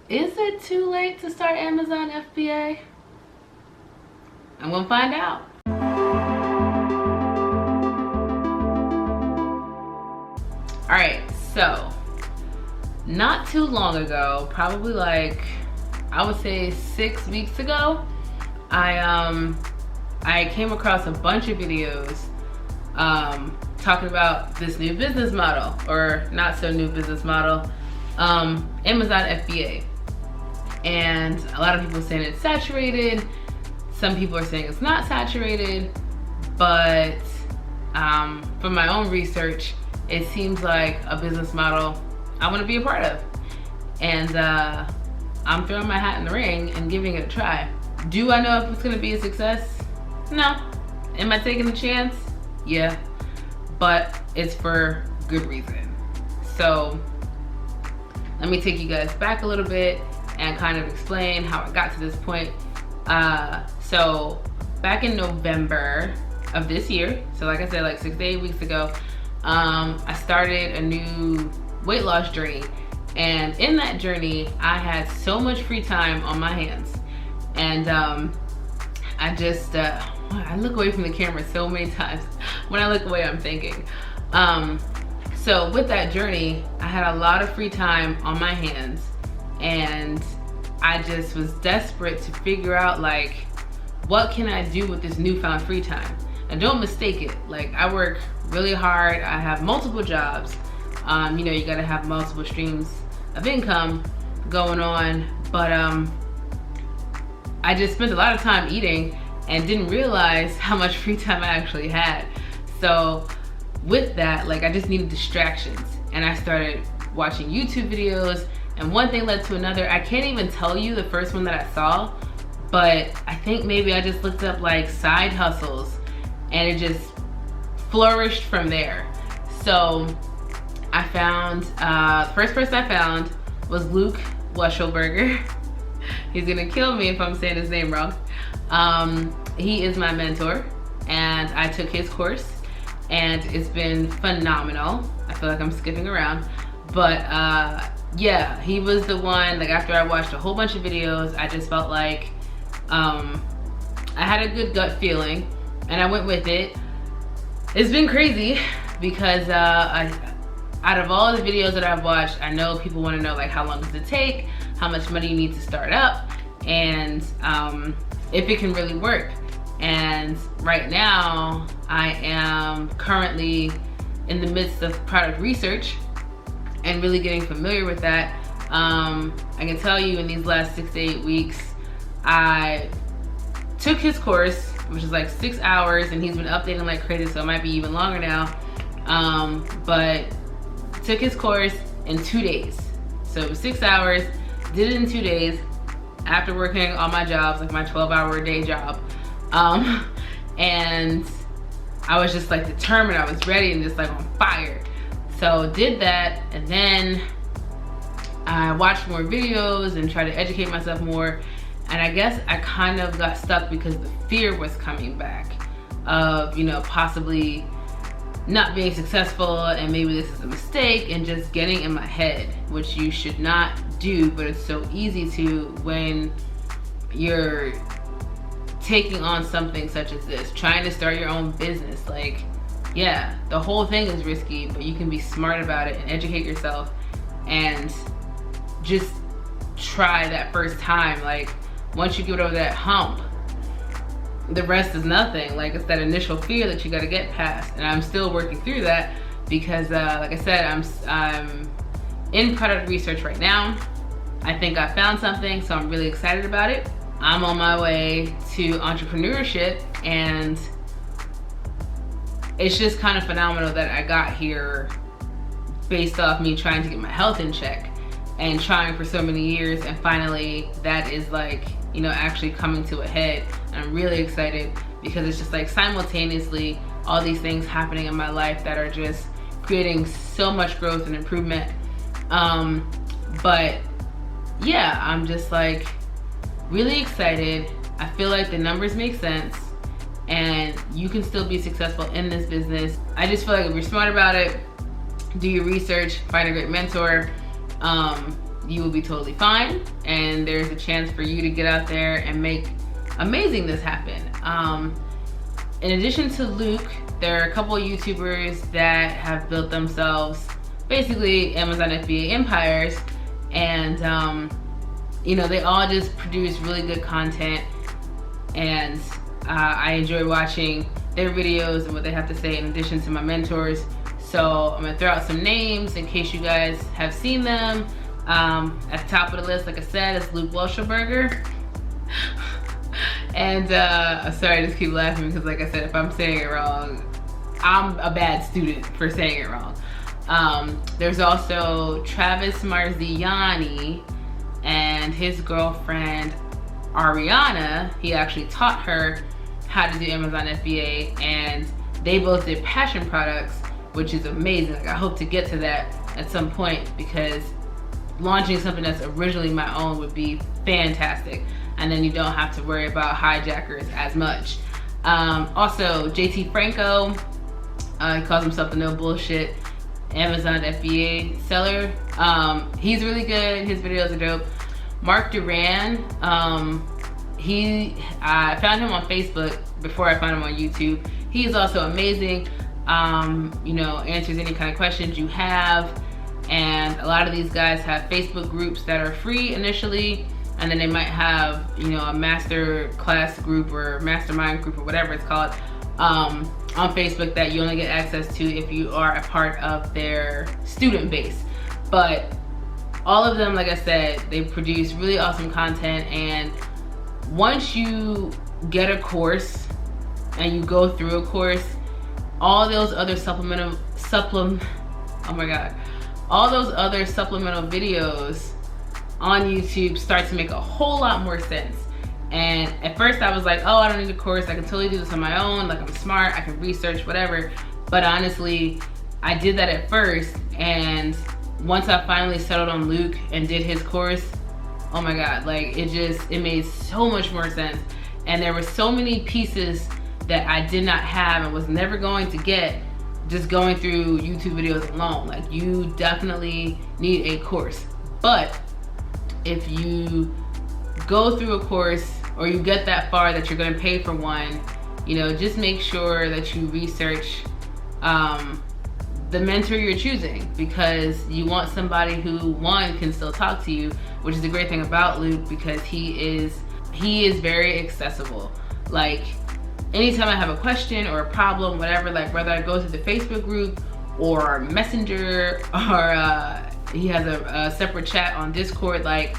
Is it too late to start Amazon FBA? I'm gonna find out. All right, so not too long ago, probably like I would say 6 weeks ago, I came across a bunch of videos talking about this new business model, or not so new business model, Amazon FBA. And a lot of people are saying it's saturated. Some people are saying it's not saturated, but from my own research, it seems like a business model I want to be a part of. And I'm throwing my hat in the ring and giving it a try. Do I know if it's going to be a success? No. Am I taking a chance? Yeah. But it's for good reason. So let me take you guys back a little bit and kind of explain how I got to this point. So back in November of this year, so like I said, like 6 to 8 weeks ago, I started a new weight loss journey. And in that journey, I had so much free time on my hands. And I just, I look away from the camera so many times. When I look away, I'm thinking. So with that journey, I had a lot of free time on my hands. And I just was desperate to figure out, like, what can I do with this newfound free time? And don't mistake it, like, I work really hard. I have multiple jobs. You know, you gotta have multiple streams of income going on. But I just spent a lot of time eating and didn't realize how much free time I actually had. So with that, like, I just needed distractions. And I started watching YouTube videos, and one thing led to another. I can't even tell you the first one that I saw, but I think maybe I just looked up like side hustles, and it just flourished from there. So I found, the first person I found was Welsheberger. He's gonna kill me if I'm saying his name wrong. He is my mentor, and I took his course, and it's been phenomenal. I feel like I'm skipping around, but yeah, he was the one. Like, after I watched a whole bunch of videos, I just felt like I had a good gut feeling, and I went with it. It's been crazy because out of all the videos that I've watched, I know people want to know, like, how long does it take, how much money you need to start up, and if it can really work. And right now, I am currently in the midst of product research and really getting familiar with that. I can tell you, in these last 6 to 8 weeks, I took his course, which is like 6 hours, and he's been updating like crazy, so it might be even longer now. But took his course in 2 days. So it was 6 hours, did it in 2 days after working all my jobs, like my 12-hour day job. And I was just like determined, I was ready and just like on fire. So did that, and then I watched more videos and tried to educate myself more. And I guess I kind of got stuck because the fear was coming back of, you know, possibly not being successful, and maybe this is a mistake, and just getting in my head, which you should not do, but it's so easy to when you're taking on something such as this, trying to start your own business. Like, yeah, the whole thing is risky, but you can be smart about it and educate yourself and just try that first time. Like, once you get over that hump, the rest is nothing. Like, it's that initial fear that you got to get past, and I'm still working through that because like I said, I'm in product research right now. I think I found something, so I'm really excited about it. I'm on my way to entrepreneurship, and it's just kind of phenomenal that I got here based off me trying to get my health in check and trying for so many years, and finally that is, like, you know, actually coming to a head. And I'm really excited because it's just like simultaneously all these things happening in my life that are just creating so much growth and improvement. But yeah, I'm just like really excited. I feel like the numbers make sense, and you can still be successful in this business. I just feel like if you're smart about it, do your research, find a great mentor, you will be totally fine, and there's a chance for you to get out there and make amazingness happen. In addition to Luke, there are a couple of YouTubers that have built themselves basically Amazon FBA empires, and you know, they all just produce really good content, and I enjoy watching their videos and what they have to say in addition to my mentors. So I'm gonna throw out some names in case you guys have seen them. At the top of the list, like I said, is Luke Welsheberger. And I'm sorry, I just keep laughing because, like I said, if I'm saying it wrong, I'm a bad student for saying it wrong. There's also Travis Marziani and his girlfriend Ariana. He actually taught her how to do Amazon FBA, and they both did passion products, which is amazing. Like, I hope to get to that at some point, because launching something that's originally my own would be fantastic, and then you don't have to worry about hijackers as much. Also, JT Franco, he calls himself the no bullshit Amazon FBA seller. He's really good, his videos are dope. Mark Duran, I found him on Facebook before I found him on YouTube. He is also amazing. You know, answers any kind of questions you have. And a lot of these guys have Facebook groups that are free initially, and then they might have, you know, a master class group or mastermind group or whatever it's called on Facebook that you only get access to if you are a part of their student base. But all of them, like I said, they produce really awesome content, and once you get a course and you go through a course, all those other all those other supplemental videos on YouTube start to make a whole lot more sense. And at first I was like, oh, I don't need a course, I can totally do this on my own, like I'm smart, I can research, whatever. But honestly, I did that at first, and once I finally settled on Luke and did his course, oh my God, like it made so much more sense. And there were so many pieces that I did not have and was never going to get just going through YouTube videos alone. Like, you definitely need a course. But if you go through a course, or you get that far that you're gonna pay for one, you know, just make sure that you research the mentor you're choosing, because you want somebody who, one, can still talk to you, which is the great thing about Luke, because he is very accessible. Like, anytime I have a question or a problem, whatever, like whether I go to the Facebook group or Messenger, or he has a separate chat on Discord, like,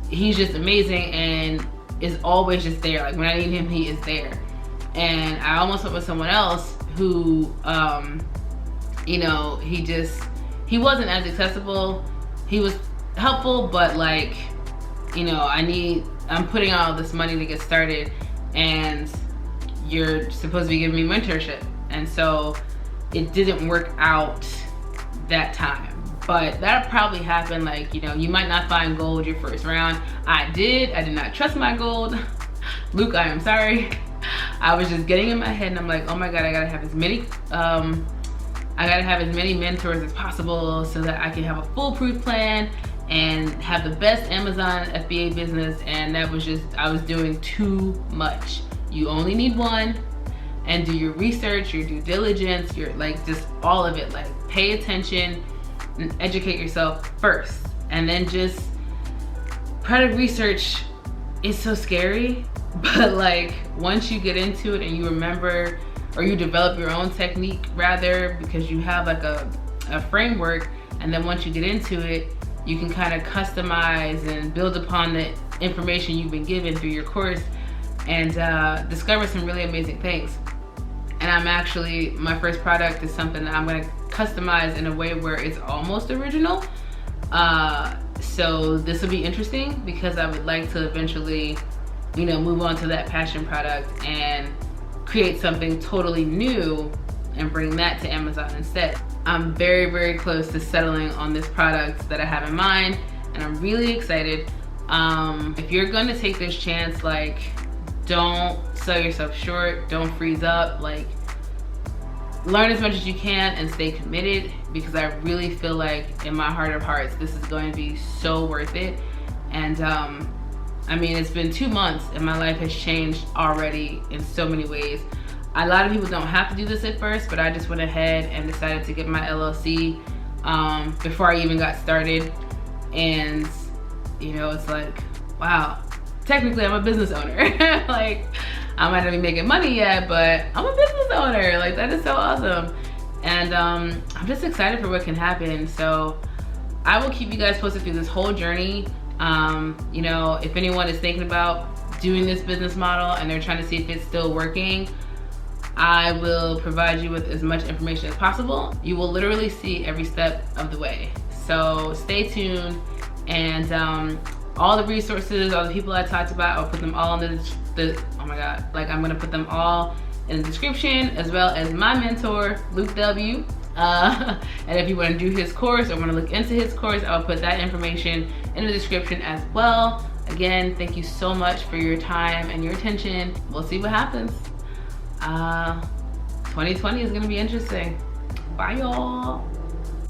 he's just amazing and is always just there. Like, when I need him, he is there. And I almost went with someone else who, you know, he wasn't as accessible. He was helpful, but like, you know, I'm putting out all this money to get started, and you're supposed to be giving me mentorship. And so it didn't work out that time. But that probably happened, like, you know, you might not find gold your first round. I did not trust my gold. Luke, I am sorry. I was just getting in my head, and I'm like, oh my God, I gotta have as many mentors as possible so that I can have a foolproof plan and have the best Amazon FBA business. And that was just, I was doing too much. You only need one, and do your research, your due diligence, your, like, just all of it. Like, pay attention and educate yourself first, and then just product research is so scary, but like, once you get into it and you remember, or you develop your own technique rather, because you have like a framework, and then once you get into it, you can kind of customize and build upon the information you've been given through your course, and discover some really amazing things. And I'm actually, my first product is something that I'm gonna customize in a way where it's almost original. So this will be interesting, because I would like to eventually, you know, move on to that passion product and create something totally new and bring that to Amazon instead. I'm very, very close to settling on this product that I have in mind, and I'm really excited. If you're gonna take this chance, like, don't sell yourself short, don't freeze up. Like, learn as much as you can and stay committed, because I really feel like in my heart of hearts, this is going to be so worth it. And I mean, it's been 2 months and my life has changed already in so many ways. A lot of people don't have to do this at first, but I just went ahead and decided to get my LLC before I even got started. And you know, it's like, wow, technically I'm a business owner. Like, I might not be making money yet, but I'm a business owner. Like, that is so awesome. And I'm just excited for what can happen. So I will keep you guys posted through this whole journey. You know, if anyone is thinking about doing this business model and they're trying to see if it's still working, I will provide you with as much information as possible. You will literally see every step of the way. So stay tuned, and all the resources, all the people I talked about, I'll put them all in the oh my God, like, I'm gonna put them all in the description, as well as my mentor, Luke W. And if you wanna do his course or wanna look into his course, I'll put that information in the description as well. Again, thank you so much for your time and your attention. We'll see what happens. 2020 is gonna be interesting. Bye, y'all.